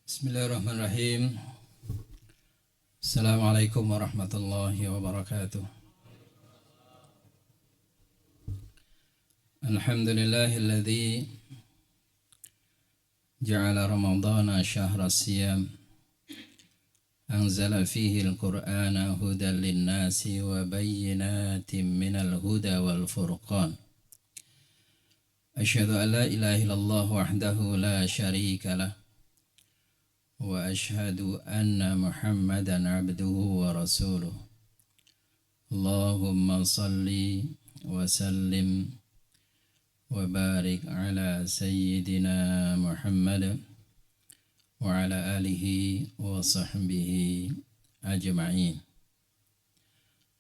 Bismillahirrahmanirrahim. Assalamualaikum warahmatullahi wabarakatuh. Alhamdulillahilladzi ja'ala ramadhana syahra siyam anzala fihi al-Qur'ana hudan lin-nasi wa bayyinatin minal huda wal furqan. Asyhadu an la ilaha illallah wahdahu la syarika lah wa ashhadu anna Muhammadan abduhu wa rasuluh. Allahumma salli wa sallim wa barik ala sayyidina Muhammad wa ala alihi wa sahbihi ajma'in.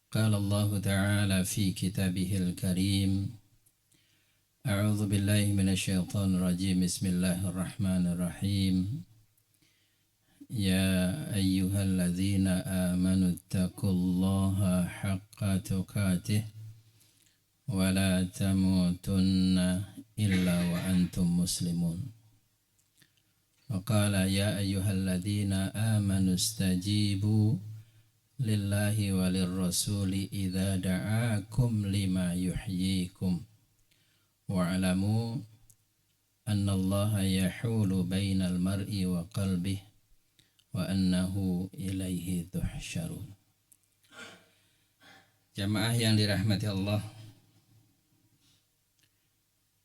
Qala Allah ta'ala fi kitabihil karim, a'udzu billahi minasy syaithanir rajim. Bismillahirrahmanirrahim. Ya ayyuhalladzina amanu taqullaha haqqa tuqatih wa la tamutunna illa wa antum muslimun. Wa qala ya ayyuhalladzina amanu istajibu lillahi walir rasuli idza da'akum lima yuhyikum wa'lamu anna Allaha yahulu bainal mar'i wa qalbihi wa annahu ilaihi tuhsyarun. Jamaah yang dirahmati Allah,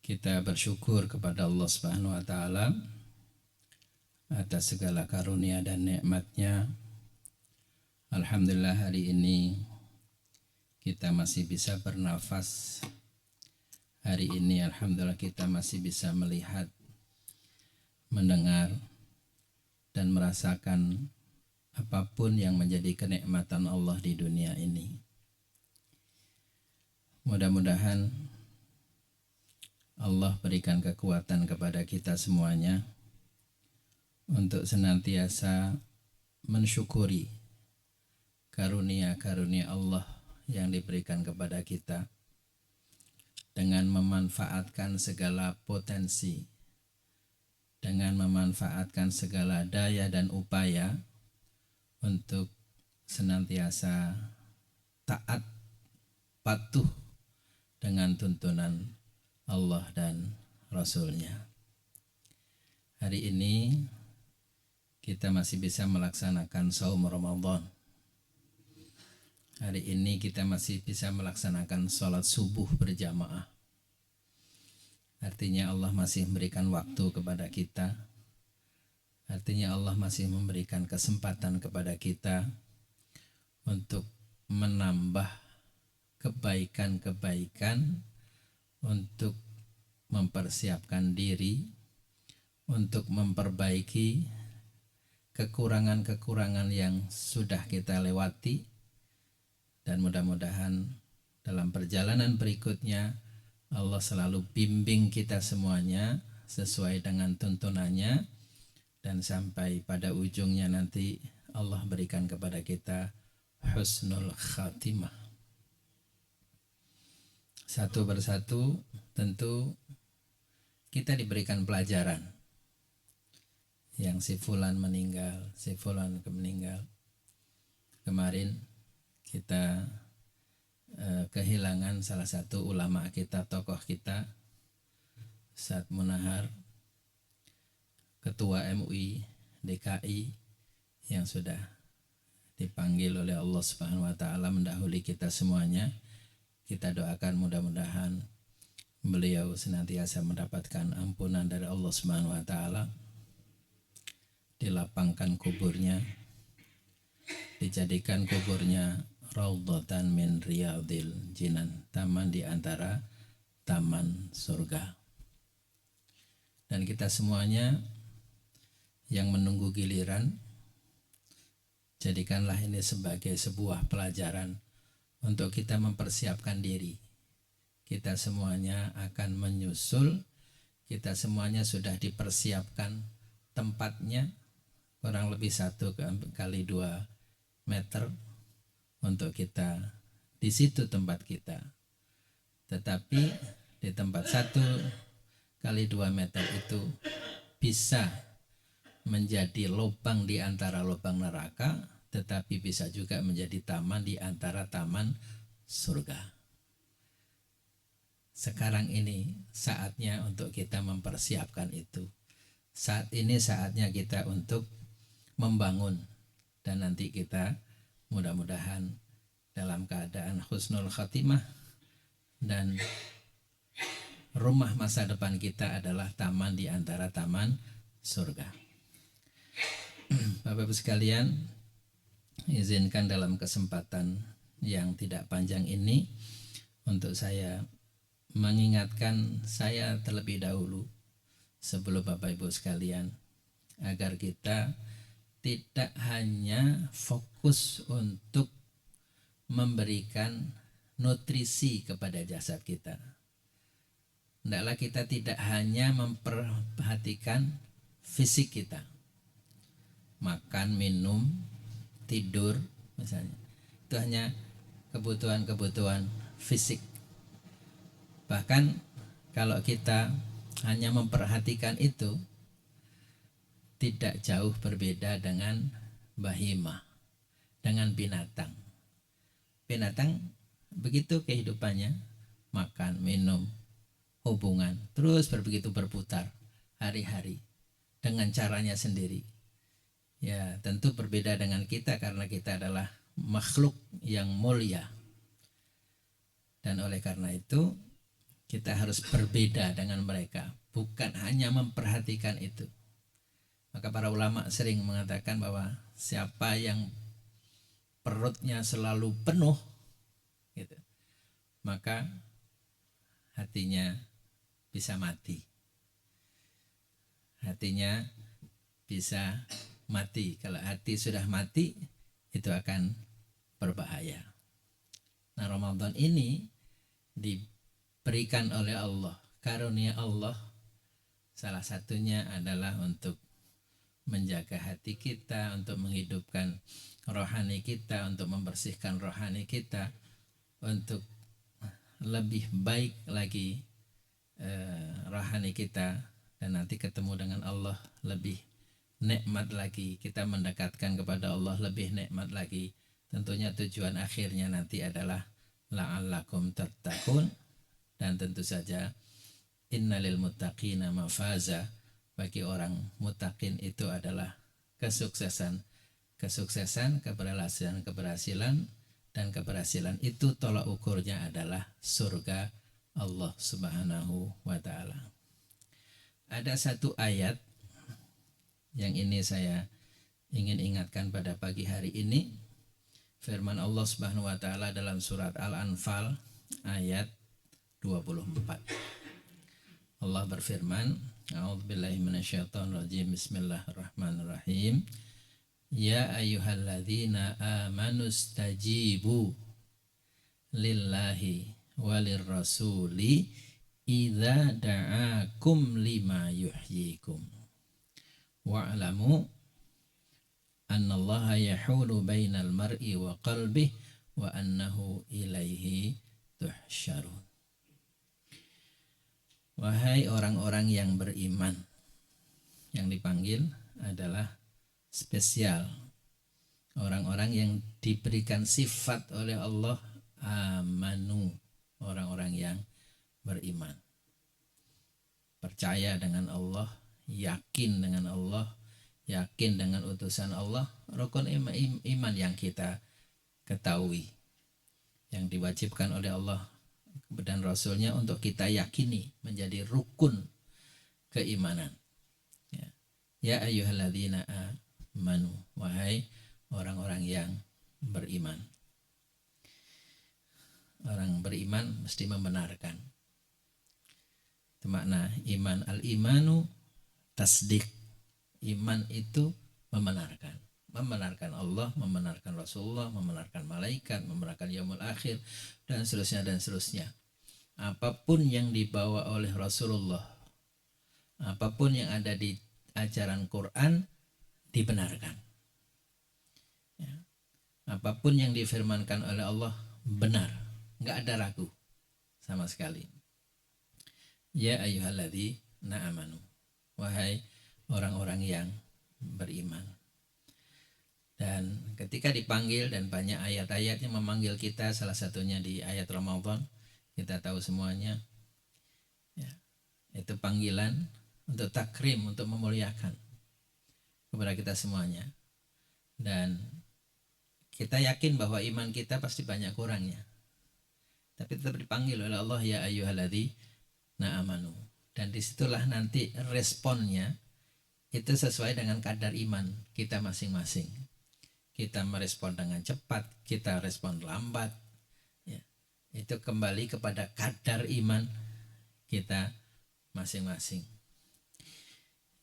kita bersyukur kepada Allah Subhanahu wa taala atas segala karunia dan nikmat-Nya. Alhamdulillah, hari ini kita masih bisa bernafas. Hari ini alhamdulillah kita masih bisa melihat, mendengar dan merasakan apapun yang menjadi kenikmatan Allah di dunia ini. Mudah-mudahan Allah berikan kekuatan kepada kita semuanya untuk senantiasa mensyukuri karunia-karunia Allah yang diberikan kepada kita dengan memanfaatkan segala potensi, dengan memanfaatkan segala daya dan upaya untuk senantiasa taat, patuh dengan tuntunan Allah dan Rasul-Nya. Hari ini kita masih bisa melaksanakan saum Ramadan. Hari ini kita masih bisa melaksanakan sholat subuh berjamaah. Artinya Allah masih memberikan waktu kepada kita. Artinya Allah masih memberikan kesempatan kepada kita untuk menambah kebaikan-kebaikan, untuk mempersiapkan diri, untuk memperbaiki kekurangan-kekurangan yang sudah kita lewati. Dan mudah-mudahan dalam perjalanan berikutnya Allah selalu bimbing kita semuanya sesuai dengan tuntunannya, dan sampai pada ujungnya nanti Allah berikan kepada kita husnul khatimah. Satu persatu tentu kita diberikan pelajaran. Yang si fulan meninggal, si fulan meninggal. Kemarin kita kehilangan salah satu ulama kita, tokoh kita, Ustadz Munahar, Ketua MUI DKI, yang sudah dipanggil oleh Allah Subhanahu wa taala mendahului kita semuanya. Kita doakan mudah-mudahan beliau senantiasa mendapatkan ampunan dari Allah Subhanahu wa taala, dilapangkan kuburnya, dijadikan kuburnya raudhatan min riyadil jinan, taman di antara taman surga. Dan kita semuanya yang menunggu giliran, jadikanlah ini sebagai sebuah pelajaran untuk kita mempersiapkan diri. Kita semuanya akan menyusul, kita semuanya sudah dipersiapkan tempatnya, kurang lebih 1 kali 2 meter untuk kita di situ tempat kita. Tetapi di tempat 1 kali 2 meter itu bisa menjadi lubang di antara lubang neraka, tetapi bisa juga menjadi taman di antara taman surga. Sekarang ini saatnya untuk kita mempersiapkan itu. Saat ini saatnya kita untuk membangun, dan nanti kita mudah-mudahan dalam keadaan husnul khatimah, dan rumah masa depan kita adalah taman di antara taman surga. Bapak-Ibu sekalian, izinkan dalam kesempatan yang tidak panjang ini untuk saya mengingatkan saya terlebih dahulu sebelum Bapak Ibu sekalian, agar kita tidak hanya fokus untuk memberikan nutrisi kepada jasad kita. Hendaklah kita tidak hanya memperhatikan fisik kita, makan, minum, tidur misalnya, itu hanya kebutuhan-kebutuhan fisik. Bahkan kalau kita hanya memperhatikan itu, tidak jauh berbeda dengan bahimah, dengan binatang. Binatang begitu kehidupannya, makan, minum, hubungan, terus begitu berputar hari-hari dengan caranya sendiri. Ya, tentu berbeda dengan kita karena kita adalah makhluk yang mulia. Dan oleh karena itu kita harus berbeda dengan mereka, bukan hanya memperhatikan itu. Maka para ulama sering mengatakan bahwa siapa yang perutnya selalu penuh gitu, maka hatinya bisa mati. Hatinya bisa mati. Kalau hati sudah mati, itu akan berbahaya. Nah, Ramadan ini diberikan oleh Allah, karunia Allah, salah satunya adalah untuk menjaga hati kita, untuk menghidupkan rohani kita, untuk membersihkan rohani kita, untuk lebih baik lagi rohani kita, dan nanti ketemu dengan Allah lebih nikmat lagi, kita mendekatkan kepada Allah lebih nikmat lagi. Tentunya tujuan akhirnya nanti adalah la'allakum tattaqun, dan tentu saja innalil muttaqina mafaza, bagi orang muttaqin itu adalah kesuksesan, keberhasilan, dan keberhasilan itu tolak ukurnya adalah surga Allah Subhanahu wa ta'ala. Ada satu ayat yang ini saya ingin ingatkan pada pagi hari ini. Firman Allah Subhanahu wa ta'ala dalam surat Al-Anfal ayat 24. Allah berfirman, A'udzubillahi minasyaitonirrajim, Bismillahirrahmanirrahim. Ya ayyuhalladzina amanu stajibu lillahi walirrasuli idza da'akum lima yuhyikum wa'lamu annallaha yahulu bainal mar'i wa qalbihi wa annahu ilaihi tuhsyarun. Wahai orang-orang yang beriman, yang dipanggil adalah spesial, orang-orang yang diberikan sifat oleh Allah amanu, orang-orang yang beriman, percaya dengan Allah, yakin dengan Allah, yakin dengan utusan Allah, rukun iman yang kita ketahui, yang diwajibkan oleh Allah dan Rasulnya untuk kita yakini menjadi rukun keimanan. Ya ayyuhalladzina amanu, wahai orang-orang yang beriman. Orang beriman mesti membenarkan. Itu makna iman. Al-imanu tasdik. Iman itu membenarkan. Membenarkan Allah, membenarkan Rasulullah, membenarkan malaikat, membenarkan yaumul akhir, dan seterusnya dan seterusnya. Apapun yang dibawa oleh Rasulullah, apapun yang ada di ajaran Quran dibenarkan. Ya. Apapun yang difirmankan oleh Allah benar, nggak ada ragu sama sekali. Ya ayyuhalladzina amanu, wahai orang-orang yang beriman. Dan ketika dipanggil, dan banyak ayat-ayat yang memanggil kita, salah satunya di ayat Ramadan, kita tahu semuanya ya, itu panggilan untuk takrim, untuk memuliakan kepada kita semuanya. Dan kita yakin bahwa iman kita pasti banyak kurangnya, tapi tetap dipanggil oleh Allah, ya ayyuhalladzina amanu. Dan disitulah nanti responnya itu sesuai dengan kadar iman kita masing-masing. Kita merespon dengan cepat, kita respon lambat, ya, itu kembali kepada kadar iman kita masing-masing.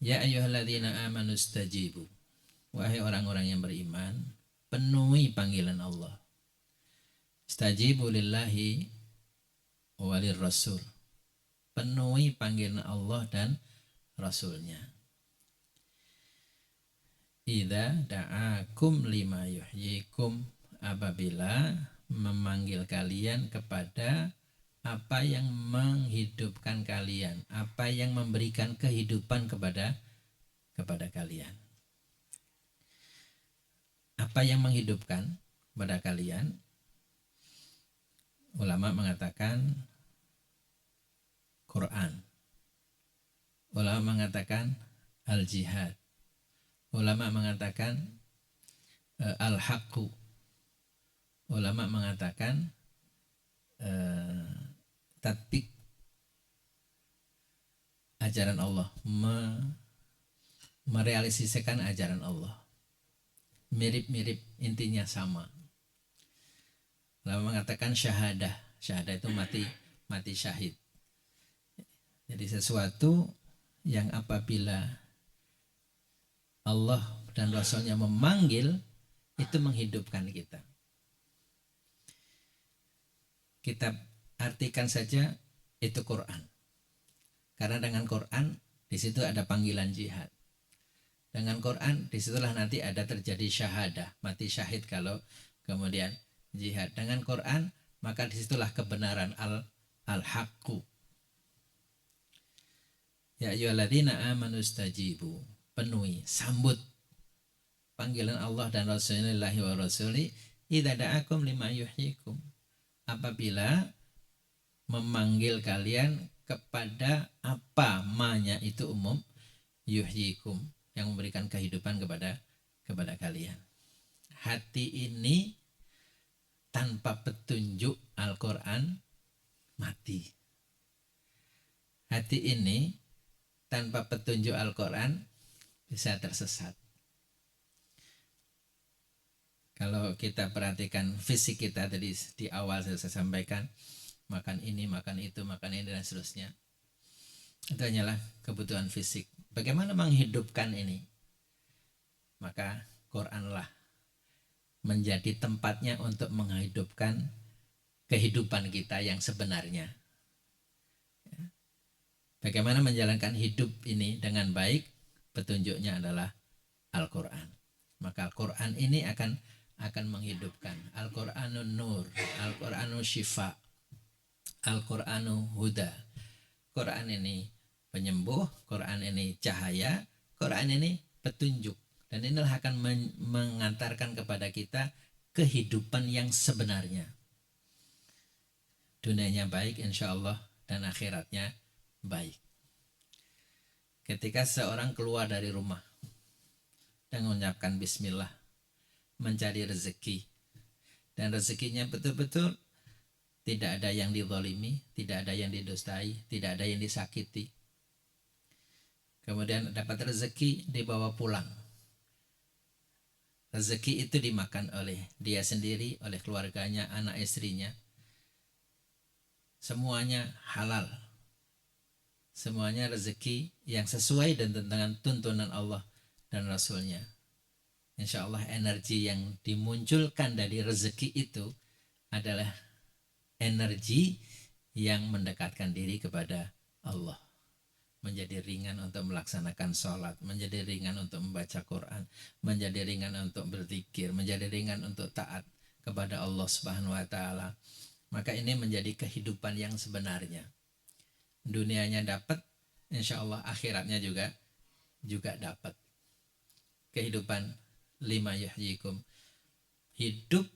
Ya ayyuhalladzina amanu stajibu, wahai orang-orang yang beriman, penuhi panggilan Allah. Stajibu lillahi walir rasul, penuhi panggilan Allah dan Rasulnya. Idza da'akum lima yuhyikum, apabila memanggil kalian kepada apa yang menghidupkan kalian, apa yang memberikan kehidupan kepada kalian. Apa yang menghidupkan kepada kalian? Ulama mengatakan Quran. Ulama mengatakan al-jihad. Ulama mengatakan al-haqqu. Ulama mengatakan tatbik ajaran Allah, merealisasikan ajaran Allah. Mirip-mirip, intinya sama. Ulama mengatakan syahadah. Syahadah itu mati syahid. Jadi sesuatu yang apabila Allah dan Rasulnya memanggil, itu menghidupkan kita. Kita artikan saja itu Quran. Karena dengan Quran di situ ada panggilan jihad. Dengan Quran disitulah nanti ada terjadi syahadah, mati syahid kalau kemudian jihad. Dengan Quran maka disitulah kebenaran al-haqqu. Ya ayyuhalladzina amanu stajibu, penuhi, sambut panggilan Allah dan Rasulullah wa rasuli, idza da'akum lima yuhyikum, apabila memanggil kalian kepada apa, manya itu umum, yuhyikum, yang memberikan kehidupan kepada kalian. Hati ini tanpa petunjuk Al-Quran mati. Hati ini tanpa petunjuk Al-Quran bisa tersesat. Kalau kita perhatikan fisik kita tadi di awal saya sampaikan, makan ini, makan itu, makan ini dan seterusnya. Itu hanyalah kebutuhan fisik. Bagaimana menghidupkan ini? Maka Quranlah menjadi tempatnya untuk menghidupkan kehidupan kita yang sebenarnya. Bagaimana menjalankan hidup ini dengan baik? Petunjuknya adalah Al-Quran. Maka Al-Quran ini akan menghidupkan. Al-Quranun nur, Al-Quranun syifa, Al-Quranun huda. Quran ini penyembuh, Quran ini cahaya, Quran ini petunjuk. Dan inilah akan mengantarkan kepada kita kehidupan yang sebenarnya. Dunianya baik insya Allah, dan akhiratnya baik. Ketika seorang keluar dari rumah dan mengucapkan bismillah, mencari rezeki, dan rezekinya betul-betul tidak ada yang dizalimi, tidak ada yang didustai, tidak ada yang disakiti. Kemudian dapat rezeki, dibawa pulang. Rezeki itu dimakan oleh dia sendiri, oleh keluarganya, anak istrinya. Semuanya halal. Semuanya rezeki yang sesuai dengan tuntunan Allah dan Rasulnya. Insya Allah energi yang dimunculkan dari rezeki itu adalah energi yang mendekatkan diri kepada Allah. Menjadi ringan untuk melaksanakan sholat, menjadi ringan untuk membaca Quran, menjadi ringan untuk berzikir, menjadi ringan untuk taat kepada Allah Subhanahu wa Ta'ala. Maka ini menjadi kehidupan yang sebenarnya. Dunianya dapat, insya Allah akhiratnya juga dapat. kehidupan lima yuhyikum, hidup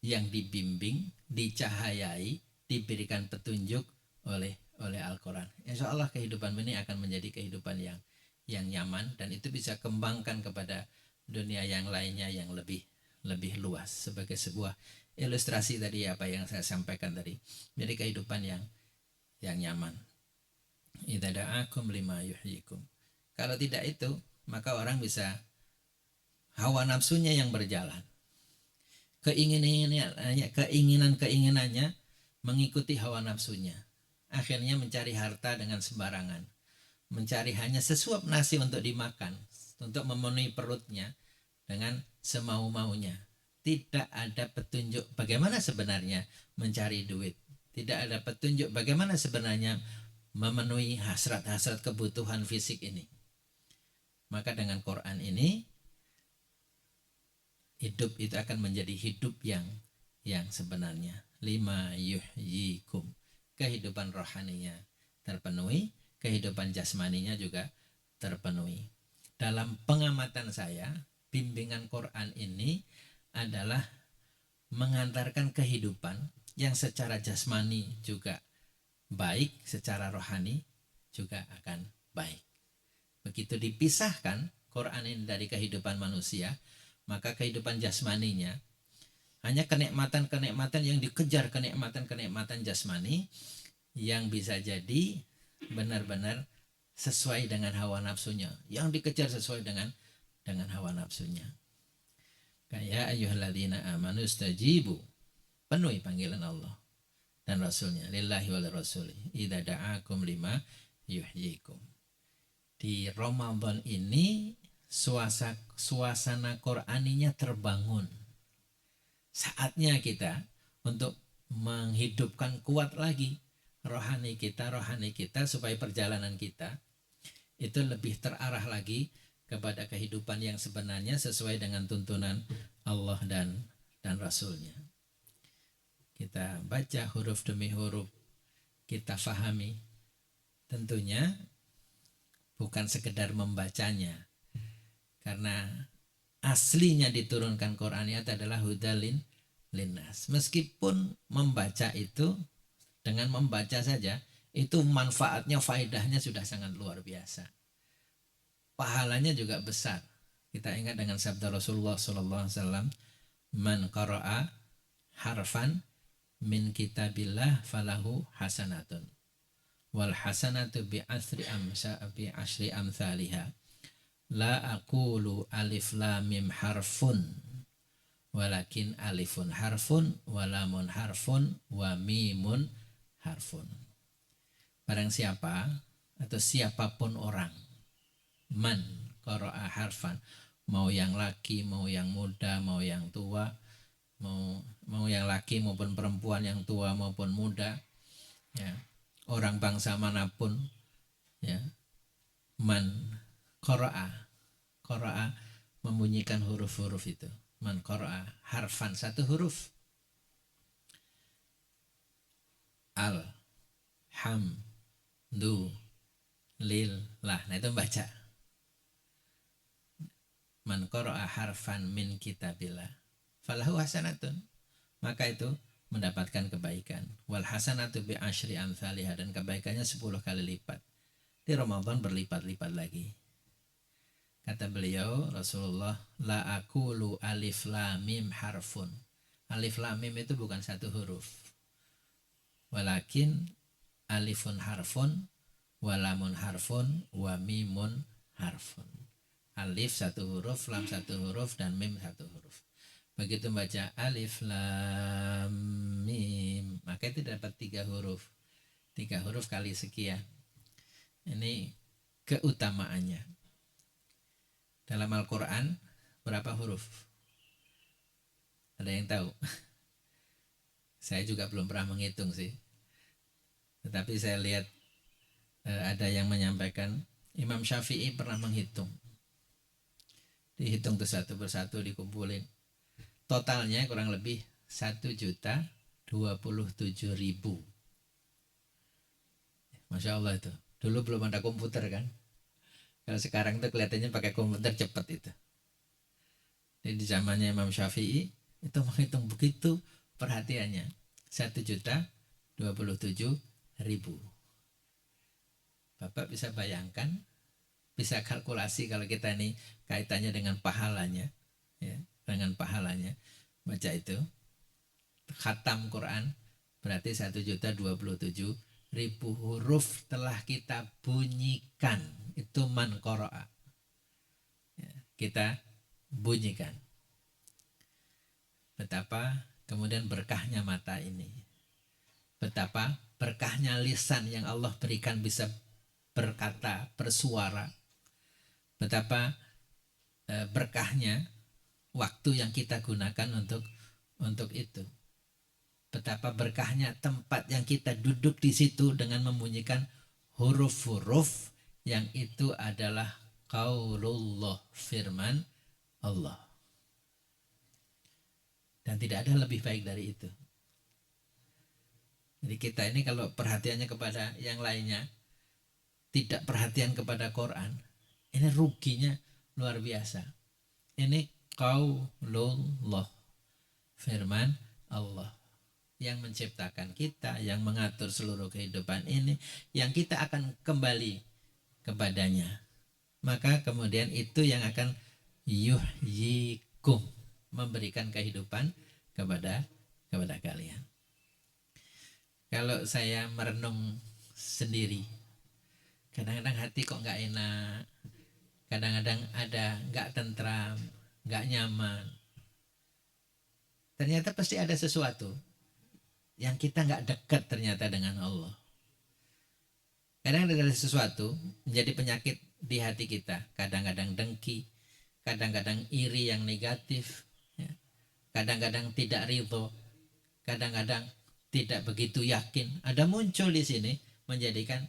yang dibimbing, dicahayai, diberikan petunjuk oleh Al-Quran. Insya Allah kehidupan ini akan menjadi kehidupan yang nyaman, dan itu bisa kembangkan kepada dunia yang lainnya yang lebih luas. Sebagai sebuah ilustrasi tadi apa yang saya sampaikan tadi, jadi kehidupan yang nyaman. Idza da'akum lima yuhyikum. Kalau tidak itu, maka orang bisa hawa nafsunya yang berjalan. Keinginannya mengikuti hawa nafsunya. Akhirnya mencari harta dengan sembarangan. Mencari hanya sesuap nasi untuk dimakan, untuk memenuhi perutnya dengan semau-maunya. Tidak ada petunjuk bagaimana sebenarnya mencari duit. Tidak ada petunjuk bagaimana sebenarnya memenuhi hasrat-hasrat kebutuhan fisik ini. Maka dengan Quran ini, hidup itu akan menjadi hidup yang sebenarnya. Lima yuhyikum, kehidupan rohaninya terpenuhi, kehidupan jasmaninya juga terpenuhi. Dalam pengamatan saya, bimbingan Quran ini adalah mengantarkan kehidupan yang secara jasmani juga baik, secara rohani juga akan baik. Begitu dipisahkan Quran ini dari kehidupan manusia, maka kehidupan jasmaninya hanya kenikmatan-kenikmatan yang dikejar, kenikmatan-kenikmatan jasmani yang bisa jadi benar-benar sesuai dengan hawa nafsunya, yang dikejar sesuai dengan hawa nafsunya. Kayak ayyuhalladzina amanu stajibu, penuhi panggilan Allah dan Rasulnya, lillahi wal rasuli idza da'akum lima yuhyikum. Di Ramadan ini suasana Qur'aninya terbangun. Saatnya kita untuk menghidupkan kuat lagi rohani kita supaya perjalanan kita itu lebih terarah lagi kepada kehidupan yang sebenarnya sesuai dengan tuntunan Allah dan Rasulnya. Kita baca huruf demi huruf, kita fahami. Tentunya bukan sekedar membacanya, karena aslinya diturunkan Quran itu adalah hudalin linnas. Meskipun membaca itu, dengan membaca saja itu manfaatnya, faedahnya sudah sangat luar biasa. Pahalanya juga besar. Kita ingat dengan sabda Rasulullah SAW, man qara'a harfan min kitabillah falahu hasanatun wal hasanatu bi asyri amsalihha. La aqulu alif lam mim harfun walakin alifun harfun walamun harfun wa mimun harfun. Barang siapa atau siapapun orang, man qara'a harfan, mau yang laki, mau yang muda, mau yang tua, mau yang laki maupun perempuan, yang tua maupun muda, ya, orang bangsa manapun, ya, man qara'a membunyikan huruf-huruf itu. Man qara'a harfan, satu huruf. Al, ham, du, lil, lah. Nah itu membaca. Man qara'a harfan min kitabillah falahu hasanatun, maka itu mendapatkan kebaikan. Wal hasanatu bi asyri amsalihha, dan kebaikannya 10 kali lipat. Di Ramadan berlipat-lipat lagi. Kata beliau Rasulullah, la aqulu alif lam mim harfun. Alif lam mim itu bukan satu huruf. Walakin alifun harfun, walamun harfun, wa mimun harfun. Alif satu huruf, lam satu huruf, dan mim satu huruf. Begitu baca alif lam mim, maka itu dapat 3 huruf. 3 huruf kali sekian. Ini keutamaannya. Dalam Al-Quran berapa huruf? Ada yang tahu? Saya juga belum pernah menghitung sih. Tetapi saya lihat ada yang menyampaikan Imam Syafi'i pernah menghitung. Dihitung tuh satu persatu, dikumpulin. Totalnya kurang lebih 1.027.000. Masya Allah itu. Dulu belum ada komputer kan. Kalau sekarang tuh kelihatannya pakai komputer cepat itu. Jadi di zamannya Imam Syafi'i itu menghitung begitu perhatiannya. 1.027.000. Bapak bisa bayangkan, bisa kalkulasi kalau kita ini kaitannya dengan pahalanya, ya, dengan pahalanya baca itu khatam Quran berarti 1.027.000 huruf telah kita bunyikan, itu man qara'a, ya, kita bunyikan. Betapa kemudian berkahnya mata ini, betapa berkahnya lisan yang Allah berikan bisa berkata, bersuara, betapa berkahnya waktu yang kita gunakan untuk itu, betapa berkahnya tempat yang kita duduk di situ dengan membunyikan huruf-huruf yang itu adalah qaulullah, firman Allah. Dan tidak ada lebih baik dari itu. Jadi kita ini kalau perhatiannya kepada yang lainnya, tidak perhatian kepada Quran, ini ruginya luar biasa. Ini qaulullah, firman Allah, yang menciptakan kita, yang mengatur seluruh kehidupan ini, yang kita akan kembali kepadanya. Maka kemudian itu yang akan yuhyikum, memberikan kehidupan kepada kalian. Kalau saya merenung sendiri, kadang-kadang hati kok nggak enak, kadang-kadang ada nggak tentram, nggak nyaman. Ternyata pasti ada sesuatu yang kita nggak dekat ternyata dengan Allah. Kadang ada sesuatu menjadi penyakit di hati kita. Kadang-kadang dengki, kadang-kadang iri yang negatif, ya. Kadang-kadang tidak ridho, kadang-kadang tidak begitu yakin. Ada muncul di sini menjadikan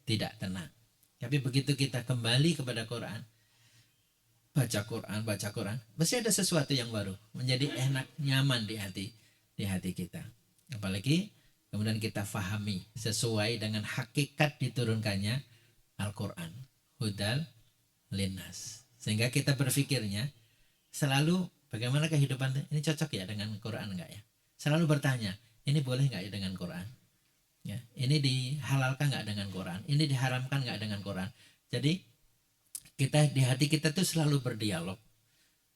tidak tenang. Tapi begitu kita kembali kepada Quran, baca Quran, pasti ada sesuatu yang baru, menjadi enak, nyaman di hati kita. Apalagi kemudian kita fahami sesuai dengan hakikat diturunkannya Al-Quran, hudal linnas, sehingga kita berpikirnya selalu bagaimana kehidupan ini cocok ya dengan Quran enggak ya, selalu bertanya ini boleh enggak ya dengan Quran, ya, ini dihalalkan enggak dengan Quran, ini diharamkan enggak dengan Quran. Jadi kita di hati kita tuh selalu berdialog.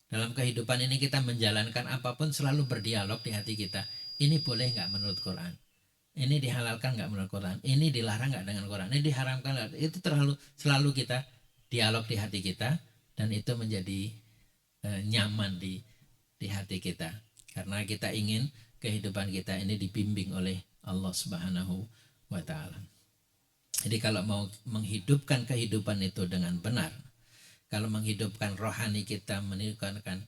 Dalam kehidupan ini kita menjalankan apapun selalu berdialog di hati kita. Ini boleh nggak menurut Quran? Ini dihalalkan nggak menurut Quran? Ini dilarang nggak dengan Quran? Ini diharamkan nggak? Itu selalu kita dialog di hati kita, dan itu menjadi nyaman di hati kita. Karena kita ingin kehidupan kita ini dibimbing oleh Allah Subhanahu wa Ta'ala. Jadi kalau mau menghidupkan kehidupan itu dengan benar, kalau menghidupkan rohani kita, menghidupkan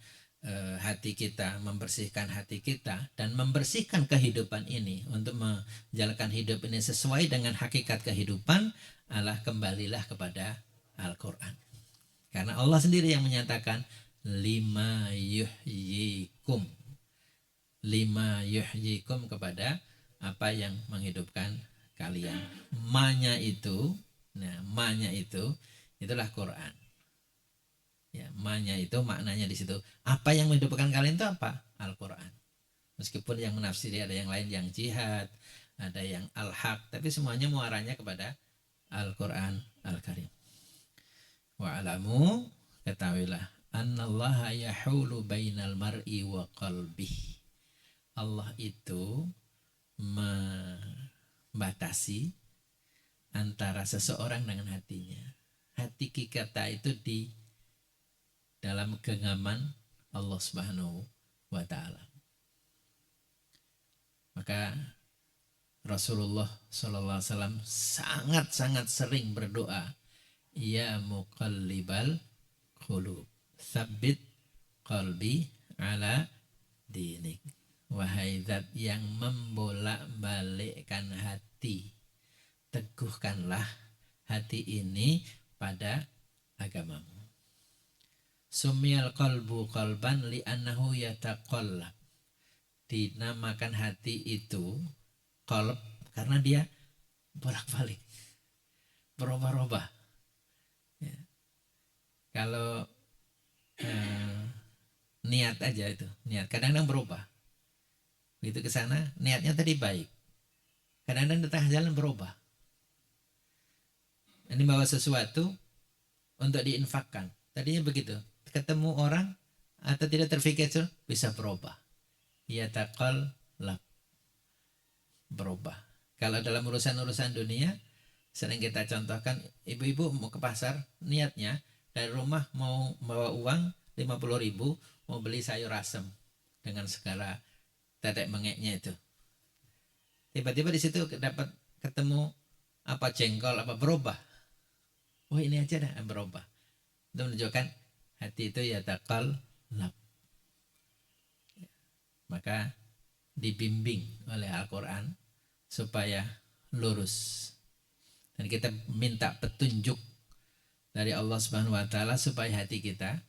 hati kita, membersihkan hati kita, dan membersihkan kehidupan ini untuk menjalankan hidup ini sesuai dengan hakikat kehidupan, Allah kembalilah kepada Al-Quran. Karena Allah sendiri yang menyatakan lima yuhyikum, kepada apa yang menghidupkan kalian. Ma-nya itu, itulah Quran. Ya, ma-nya itu maknanya di situ. Apa yang menghidupkan kalian itu apa? Al-Quran. Meskipun yang menafsiri ada yang lain yang jihad, ada yang al-haq, tapi semuanya muaranya kepada Al-Quran Al-Karim. Wa alamu, ketahuilah, annallaha yahulu bainal mar'i wa qalbih. Allah itu membatasi antara seseorang dengan hatinya. Hati kita itu di dalam genggaman Allah Subhanahu wa Ta'ala. Maka Rasulullah Sallallahu Alaihi Wasallam sangat-sangat sering berdoa, ya muqallibal qulub, tsabbit qalbi ala dinik. Wahai zat yang membolak-balikkan hati, teguhkanlah hati ini pada agamamu. Sumiyal qalbu qalban li'annahu yataqallab. Dinamakan hati itu qalb karena dia bolak-balik, berubah-ubah. Ya. Kalau niat aja itu, niat. Kadang-kadang berubah. Begitu ke sana, niatnya tadi baik. Kadang-kadang di tengah jalan berubah. Ini bawa sesuatu untuk diinfakkan. Tadinya begitu. Ketemu orang atau tidak terfikir bisa berubah. Ya takal lab, berubah. Kalau dalam urusan-urusan dunia, sering kita contohkan, ibu-ibu mau ke pasar, niatnya dari rumah mau bawa uang 50.000, mau beli sayur asem dengan segala tetek mengeknya itu. Tiba-tiba di situ dapat ketemu apa jengkol, apa berubah. Oh ini aja dah berubah. Itu menunjukkan hati itu ya takal lab. Maka dibimbing oleh Al-Quran supaya lurus. Dan kita minta petunjuk dari Allah Subhanahu wa taala supaya hati kita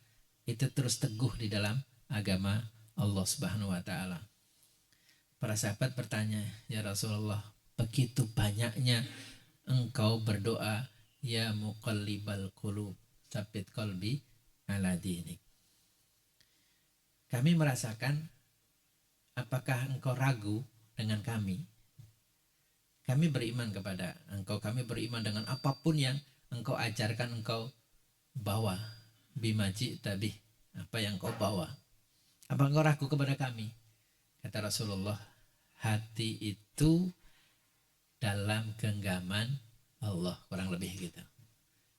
itu terus teguh di dalam agama Allah Subhanahu wa taala. Para sahabat bertanya, "Ya Rasulullah, begitu banyaknya engkau berdoa, ya muqallibal qulub, tsabbit qalbi ala dinik." Kami merasakan, apakah engkau ragu dengan kami? Kami beriman kepada engkau, kami beriman dengan apapun yang engkau ajarkan, engkau bawa. Bimaji tabih, apa yang engkau bawa. Apa engkau ragu kepada kami? Kata Rasulullah, hati itu dalam genggaman Allah, kurang lebih gitu.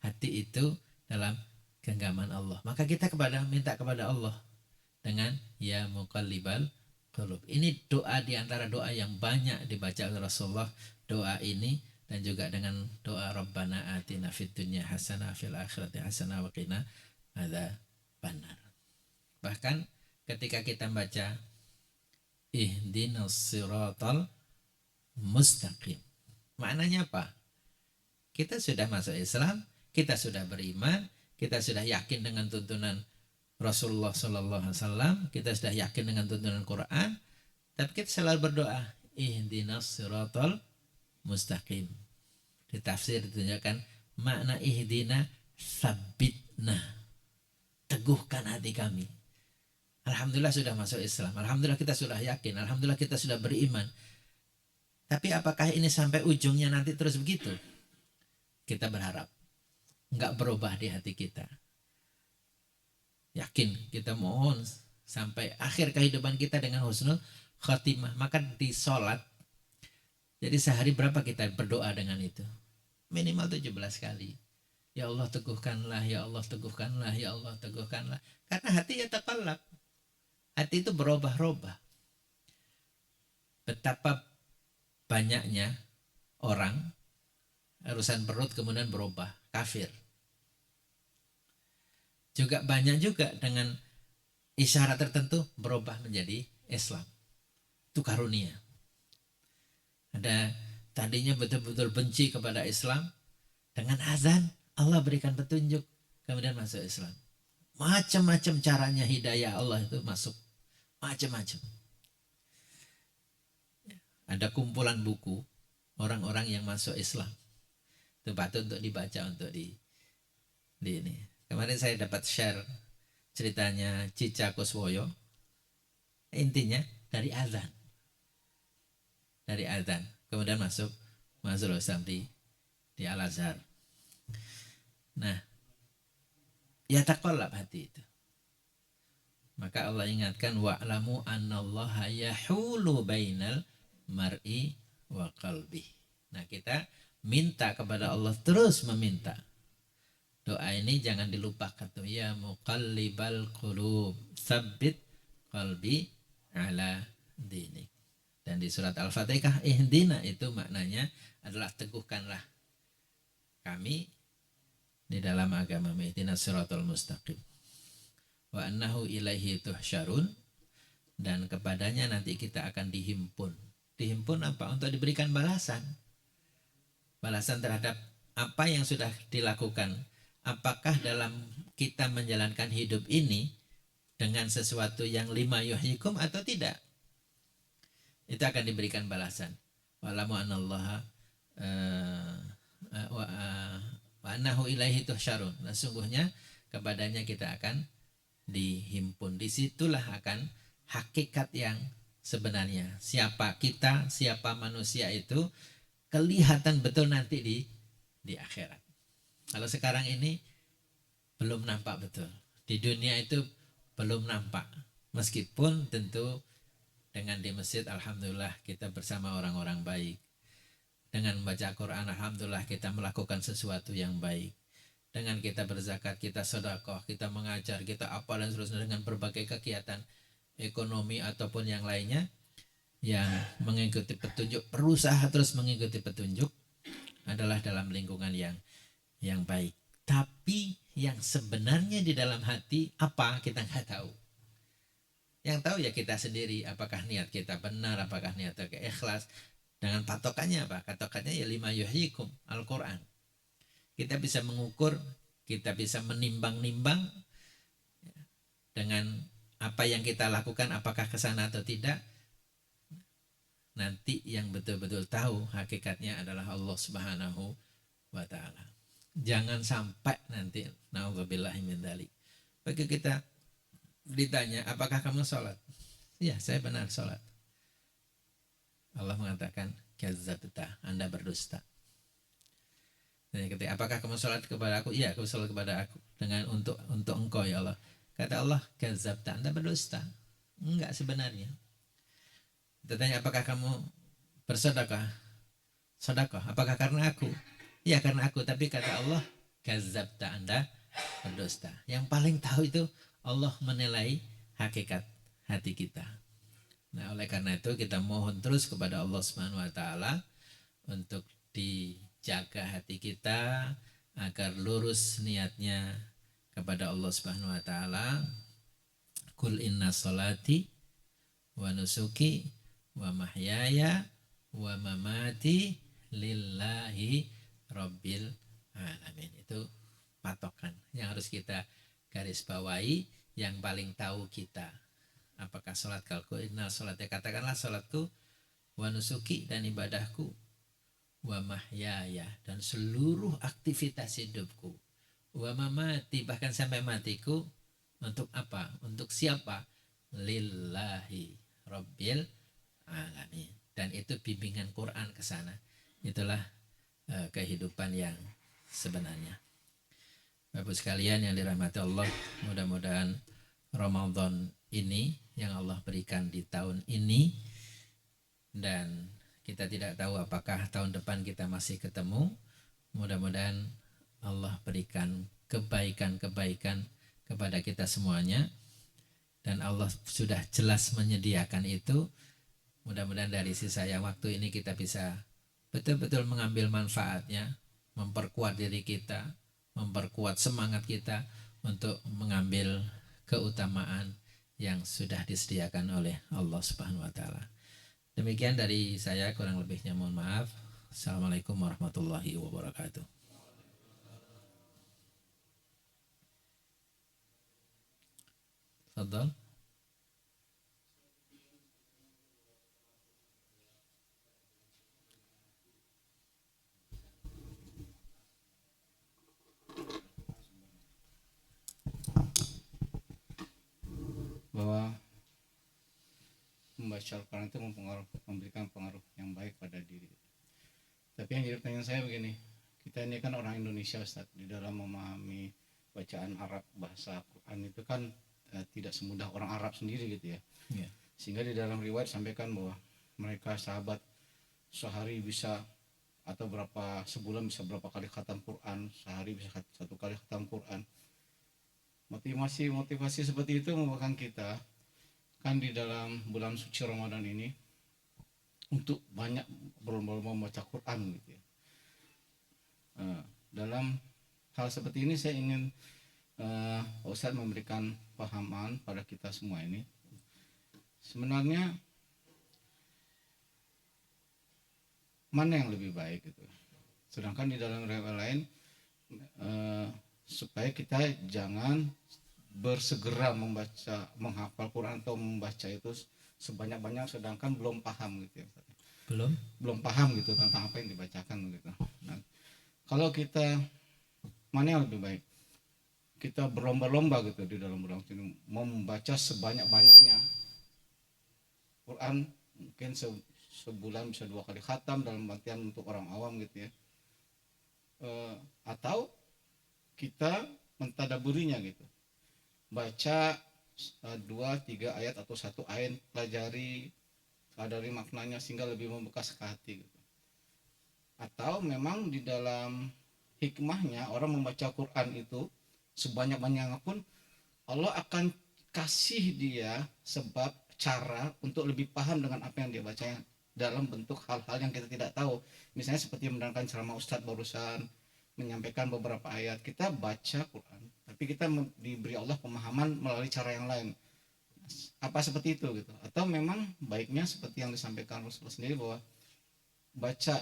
Hati itu dalam genggaman Allah. Maka kita minta kepada Allah dengan ya muqallibal qulub. Ini doa di antara doa yang banyak dibaca oleh Rasulullah. Doa ini dan juga dengan doa Rabbana atina fid dunya hasanah fil akhirati hasanah wa qina adzabannar. Bahkan ketika kita baca ihdinas siratal mustaqim, maknanya apa? Kita sudah masuk Islam, kita sudah beriman, kita sudah yakin dengan tuntunan Rasulullah Sallallahu Alaihi Wasallam, kita sudah yakin dengan tuntunan Quran, tapi kita selalu berdoa ihdinas siratal mustaqim. Di tafsir ditunjukkan makna ihdina sabitna, teguhkan hati kami. Alhamdulillah sudah masuk Islam, alhamdulillah kita sudah yakin, alhamdulillah kita sudah beriman. Tapi apakah ini sampai ujungnya nanti terus begitu? Kita berharap enggak berubah di hati kita. Yakin, kita mohon sampai akhir kehidupan kita dengan husnul khatimah. Maka di sholat, jadi sehari berapa kita berdoa dengan itu? Minimal 17 kali. Ya Allah teguhkanlah, ya Allah teguhkanlah, ya Allah teguhkanlah. Karena hati ya taqallab. Hati itu berubah-ubah. Betapa banyaknya orang urusan perut kemudian berubah, kafir. Juga banyak juga dengan isyarat tertentu berubah menjadi Islam. Itu karunia. Ada tadinya betul-betul benci kepada Islam, dengan azan Allah berikan petunjuk, kemudian masuk Islam. Macam-macam caranya hidayah Allah itu masuk, macam-macam. Ada kumpulan buku orang-orang yang masuk Islam. Itu patut untuk dibaca, untuk di ini. Kemarin saya dapat share ceritanya Cica Kuswoyo. Intinya dari azan. Dari azan. Kemudian masuk Islam di Al-Azhar. Nah, ya taqallab hati itu. Maka Allah ingatkan wa'lamu annallaha yahulu bainal mar'i wa qalbi. Nah, kita minta kepada Allah, terus meminta. Doa ini jangan dilupakan tuh, ya muqallibal qulub tsabbit qalbi ala dinik. Dan di surat Al-Fatihah ihdina itu maknanya adalah teguhkanlah kami di dalam agama, ihdinas siratal mustaqim. Wa annahu ilaihi tuhsyarun, dan kepadanya nanti kita akan dihimpun. Dihimpun apa? Untuk diberikan balasan. Balasan terhadap apa yang sudah dilakukan. Apakah dalam kita menjalankan hidup ini dengan sesuatu yang lima yuhyikum atau tidak? Itu akan diberikan balasan. Wa'lamu anallaha wa annahu ilaihi tuhsyarun. Nah, sungguhnya kepadanya kita akan dihimpun. Disitulah akan hakikat yang sebenarnya. Siapa kita, siapa manusia itu kelihatan betul nanti di akhirat. Kalau sekarang ini belum nampak betul. Di dunia itu belum nampak. Meskipun tentu dengan di masjid alhamdulillah kita bersama orang-orang baik. Dengan membaca Quran alhamdulillah kita melakukan sesuatu yang baik. Dengan kita berzakat, kita sedekah, kita mengajar, kita apa dan seterusnya dengan berbagai kegiatan ekonomi ataupun yang lainnya yang mengikuti petunjuk, berusaha terus mengikuti petunjuk adalah dalam lingkungan yang baik. Tapi yang sebenarnya di dalam hati apa kita nggak tahu. Yang tahu ya kita sendiri, apakah niat kita benar, apakah niat kita ikhlas. Dengan patokannya apa? Patokannya ya lima yuhyikum Al-Quran. Kita bisa mengukur, kita bisa menimbang-nimbang dengan apa yang kita lakukan, apakah kesana atau tidak. Nanti yang betul-betul tahu hakikatnya adalah Allah Subhanahu wa Ta'ala. Jangan sampai nanti na'udzubillahi min dzalik. Bagi kita ditanya, apakah kamu sholat? Ya, saya benar sholat. Allah mengatakan, kadzabta, Anda berdusta. Dan ketika, apakah kamu sholat kepada aku? Iya, aku sholat kepada aku dengan untuk engkau ya Allah. Kata Allah, kadzabta, Anda berdusta. Enggak sebenarnya. Kita tanya, apakah kamu bersedekah? Sedekah, apakah karena aku? Ya karena aku, tapi kata Allah, kadzabta, Anda berdusta. Yang paling tahu itu Allah menilai hakikat hati kita. Nah, oleh karena itu kita mohon terus kepada Allah Subhanahu wa taala untuk dijaga hati kita agar lurus niatnya kepada Allah Subhanahu wa taala. Qul inna sholati wa nusuki wa mahyaya wa mamati lillahi rabbil alamin. Itu patokan yang harus kita garis bawahi, yang paling tahu kita. Apakah sholat kalku inna sholatnya, katakanlah sholatku wa nusuki dan ibadahku wa mahyaya dan seluruh aktivitas hidupku wa mamati bahkan sampai matiku. Untuk apa? Untuk siapa? Lillahi rabbil alamin. Dan itu bimbingan Quran ke sana. Itulah kehidupan yang sebenarnya. Bapak sekalian yang dirahmati Allah, mudah-mudahan Ramadan ini yang Allah berikan di tahun ini, dan kita tidak tahu apakah tahun depan kita masih ketemu. Mudah-mudahan Allah berikan kebaikan-kebaikan kepada kita semuanya, dan Allah sudah jelas menyediakan itu. Mudah-mudahan dari sisa yang waktu ini kita bisa betul-betul mengambil manfaatnya, memperkuat diri kita, memperkuat semangat kita untuk mengambil keutamaan yang sudah disediakan oleh Allah Subhanahu wa taala. Demikian dari saya, kurang lebihnya mohon maaf. Assalamualaikum warahmatullahi wabarakatuh. Fadhal. Bahwa membaca Al-Quran itu memberikan pengaruh yang baik pada diri. Tapi yang jadi pertanyaan saya begini, kita ini kan orang Indonesia Ustaz, di dalam memahami bacaan Arab, bahasa Quran itu kan tidak semudah orang Arab sendiri gitu ya. Yeah. Sehingga di dalam riwayat sampaikan bahwa mereka sahabat sehari bisa atau sebulan bisa berapa kali khatam Quran, sehari bisa satu kali khatam Quran. Motivasi seperti itu membuatkan kita kan di dalam bulan suci Ramadan ini untuk banyak berlomba-lomba membaca Quran gitu ya. Dalam hal seperti ini saya ingin Ustaz memberikan pahaman pada kita semua ini. Sebenarnya mana yang lebih baik gitu. Sedangkan di dalam riwayat lain supaya kita jangan bersegera menghafal Quran atau membaca itu sebanyak-banyak sedangkan belum paham gitu ya. Belum paham gitu tentang apa yang dibacakan gitu. Nah, kalau kita mana yang lebih baik? kita berlomba-lomba gitu di dalam bulan ini membaca sebanyak-banyaknya Quran, mungkin sebulan bisa 2 kali khatam dalam artian untuk orang awam gitu ya. Atau kita mentadaburinya gitu, baca 2-3 ayat atau 1 ayat, pelajari, sadari maknanya sehingga lebih membekas ke hati gitu. Atau memang di dalam hikmahnya orang membaca Quran itu sebanyak-banyaknya pun Allah akan kasih dia sebab cara untuk lebih paham dengan apa yang dia bacanya dalam bentuk hal-hal yang kita tidak tahu. Misalnya seperti mendengarkan ceramah Ustadz barusan menyampaikan beberapa ayat, kita baca Quran tapi kita diberi Allah pemahaman melalui cara yang lain. Apa seperti itu gitu? Atau memang baiknya seperti yang disampaikan Rasulullah sendiri bahwa baca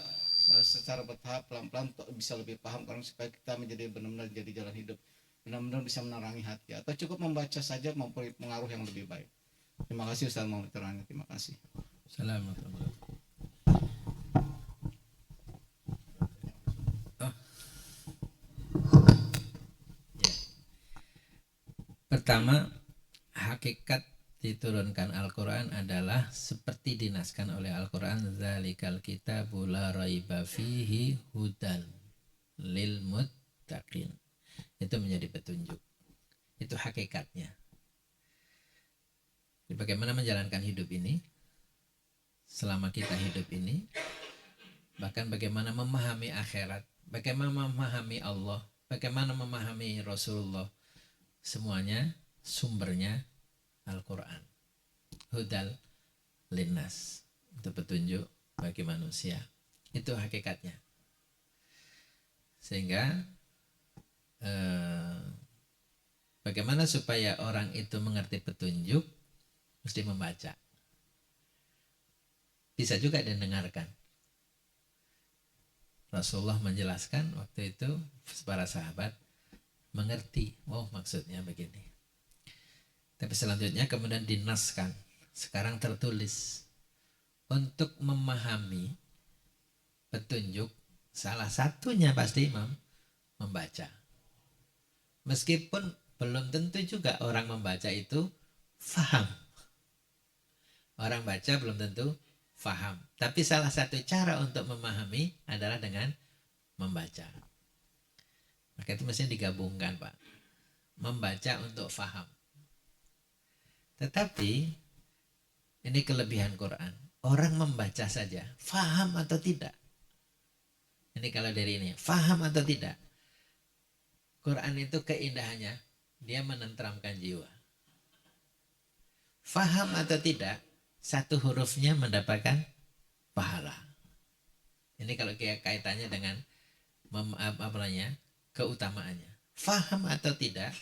secara bertahap pelan-pelan untuk bisa lebih paham, karena supaya kita menjadi benar-benar jadi jalan hidup, benar-benar bisa menerangi hati. Atau cukup membaca saja mempunyai pengaruh yang lebih baik. Terima kasih Ustaz Muhammad Terani. Terima kasih. Assalamualaikum. Pertama, hakikat diturunkan Al-Quran adalah seperti dinaskan oleh Al-Quran, zalikal kitabu la raiba fihi hudan lil muttaqin. Itu menjadi petunjuk. Itu hakikatnya. Jadi bagaimana menjalankan hidup ini selama kita hidup ini, bahkan bagaimana memahami akhirat, bagaimana memahami Allah, bagaimana memahami Rasulullah, semuanya sumbernya Al-Quran. Hudal linnas, itu petunjuk bagi manusia. Itu hakikatnya. Sehingga bagaimana supaya orang itu mengerti petunjuk, mesti membaca. Bisa juga didengarkan. Rasulullah menjelaskan waktu itu para sahabat mengerti, oh maksudnya begini. Tapi selanjutnya kemudian dinaskan, sekarang tertulis. Untuk memahami petunjuk, salah satunya pasti membaca. Meskipun belum tentu juga orang membaca itu faham. Orang baca belum tentu faham. Tapi salah satu cara untuk memahami adalah dengan membaca. Maka itu mesti digabungkan, Pak. Membaca untuk faham. Tetapi ini kelebihan Quran. Orang membaca saja, faham atau tidak. Ini kalau dari ini, faham atau tidak. Quran itu keindahannya, dia menenteramkan jiwa. Faham atau tidak, satu hurufnya mendapatkan pahala. Ini kalau kaitannya dengan keutamaannya. Faham atau tidak,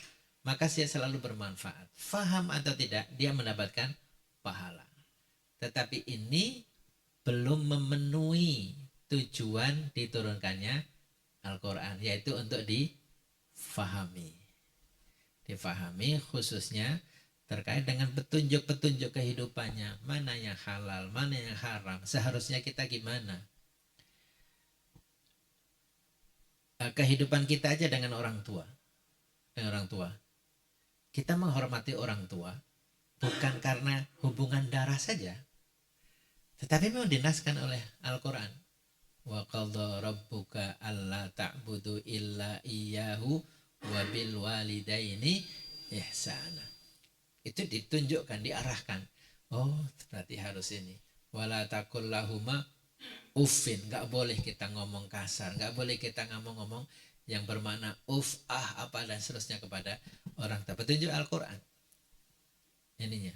maka dia selalu bermanfaat. Faham atau tidak, dia mendapatkan pahala. Tetapi ini belum memenuhi tujuan diturunkannya Al-Quran, yaitu untuk difahami. Difahami khususnya terkait dengan petunjuk-petunjuk kehidupannya. Mana yang halal, mana yang haram. Seharusnya kita gimana. Kehidupan kita aja dengan orang tua. Dengan orang tua. Kita menghormati orang tua bukan karena hubungan darah saja, tetapi memang dinaskan oleh Al-Quran. Wa qadha rabbuka alla ta'budu illa iyyahu wa bil walidaini ihsana. Itu ditunjukkan, diarahkan. Oh, berarti harus ini. Wala taqul lahuma uffin, enggak boleh kita ngomong kasar, enggak boleh kita ngomong-ngomong yang bermakna apa dan seterusnya kepada orang tua. Petunjuk Al-Quran. Ininya.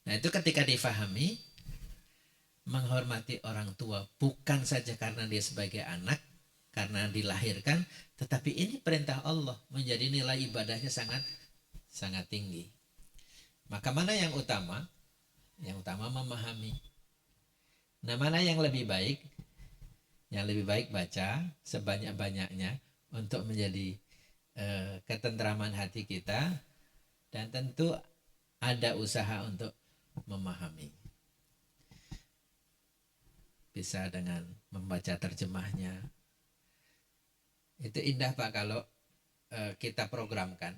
Nah, itu ketika difahami, menghormati orang tua bukan saja karena dia sebagai anak, karena dilahirkan, tetapi ini perintah Allah, menjadi nilai ibadahnya sangat sangat tinggi. Maka mana yang utama? Yang utama memahami. Nah, mana yang lebih baik? Yang lebih baik baca sebanyak-banyaknya untuk menjadi ketentraman hati kita, dan tentu ada usaha untuk memahami. Bisa dengan membaca terjemahnya. Itu indah, Pak, kalau kita programkan.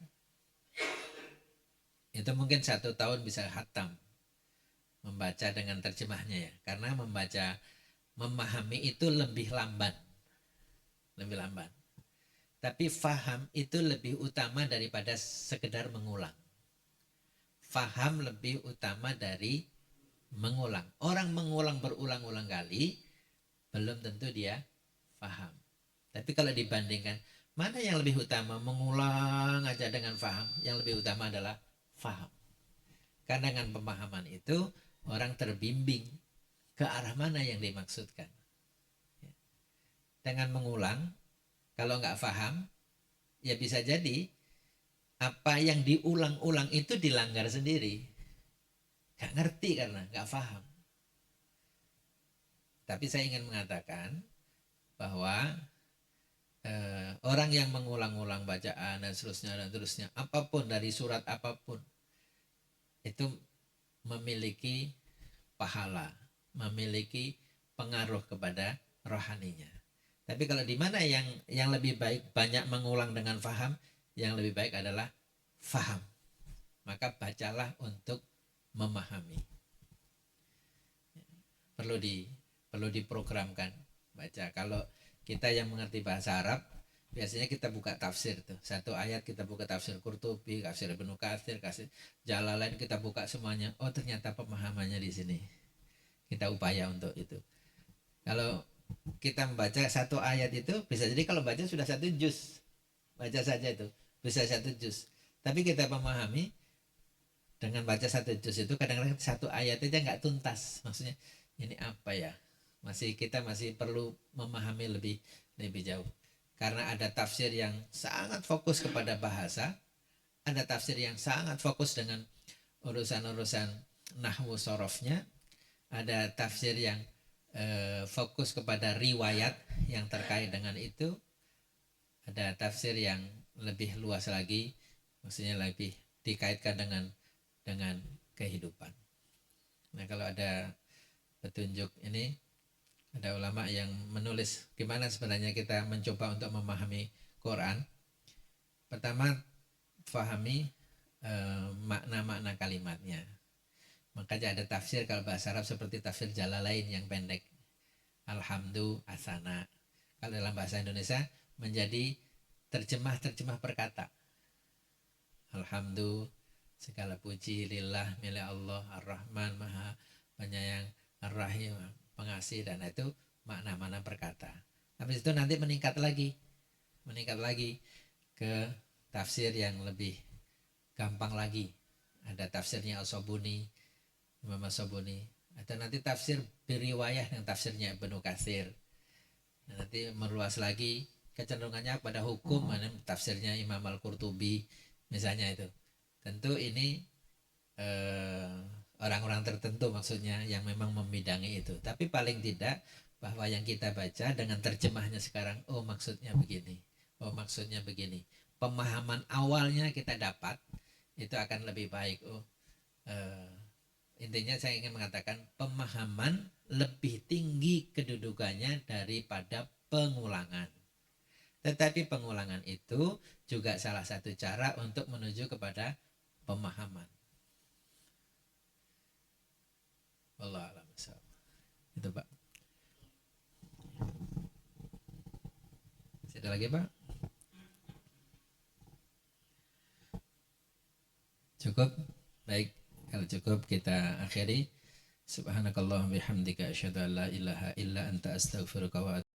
Itu mungkin 1 tahun bisa khatam membaca dengan terjemahnya ya. Karena memahami itu lebih lambat. Lebih lambat. Tapi faham itu lebih utama daripada sekedar mengulang. Faham lebih utama dari mengulang. Orang mengulang berulang-ulang kali, belum tentu dia faham. Tapi kalau dibandingkan, mana yang lebih utama? Mengulang aja dengan faham. Yang lebih utama adalah faham. Karena dengan pemahaman itu, orang terbimbing ke arah mana yang dimaksudkan. Dengan mengulang, kalau nggak faham, ya bisa jadi apa yang diulang-ulang itu dilanggar sendiri. Gak ngerti karena gak paham. Tapi saya ingin mengatakan bahwa orang yang mengulang-ulang bacaan dan seterusnya, apapun dari surat apapun, itu memiliki pahala, memiliki pengaruh kepada rohaninya. Tapi kalau di mana yang lebih baik banyak mengulang dengan faham, yang lebih baik adalah faham. Maka bacalah untuk memahami. Perlu diprogramkan baca. Kalau kita yang mengerti bahasa Arab, biasanya kita buka tafsir tuh. Satu ayat kita buka tafsir Qurtubi, tafsir Ibnu Katsir, Jalalain, kita buka semuanya. Oh, ternyata pemahamannya di sini. Kita upaya untuk itu. Kalau kita membaca satu ayat itu, bisa jadi kalau baca sudah 1 juz. Baca saja itu, bisa 1 juz. Tapi kita memahami dengan baca 1 juz itu kadang-kadang satu ayat aja nggak tuntas. Maksudnya ini apa ya? Kita masih perlu memahami lebih jauh. Karena ada tafsir yang sangat fokus kepada bahasa, ada tafsir yang sangat fokus dengan urusan-urusan nahwu sorofnya, ada tafsir yang fokus kepada riwayat yang terkait dengan itu, ada tafsir yang lebih luas lagi, maksudnya lebih dikaitkan dengan kehidupan. Nah, kalau ada petunjuk ini, ada ulama yang menulis gimana sebenarnya kita mencoba untuk memahami Quran. Pertama, fahami makna-makna kalimatnya. Makanya ada tafsir kalau bahasa Arab seperti tafsir Jalalain yang pendek. Alhamdu asana. Kalau dalam bahasa Indonesia menjadi terjemah perkata. Alhamdu, segala puji lillah milik Allah Ar-Rahman Maha Penyayang Ar-Rahim Pengasih, dan itu makna-makna perkata. Habis itu nanti meningkat lagi ke tafsir yang lebih gampang lagi. Ada tafsirnya As-Sabuni, Imam As-Sabuni. Ada nanti tafsir biriwayah yang tafsirnya Ibnu Katsir. Nanti meluas lagi kecenderungannya pada hukum, mana tafsirnya Imam Al-Qurtubi misalnya itu. Tentu ini orang-orang tertentu maksudnya yang memang membidangi itu. Tapi paling tidak bahwa yang kita baca dengan terjemahnya sekarang, oh maksudnya begini, oh maksudnya begini. Pemahaman awalnya kita dapat, itu akan lebih baik. Intinya saya ingin mengatakan pemahaman lebih tinggi kedudukannya daripada pengulangan. Tetapi pengulangan itu juga salah satu cara untuk menuju kepada pemahaman. Wallahu a'lam bishawab. Itu Pak. Ada lagi Pak? Cukup? Baik. Kalau cukup kita akhiri. Subhanakallah bihamdika asyhadu an la ilaha illa anta astaghfiruka wa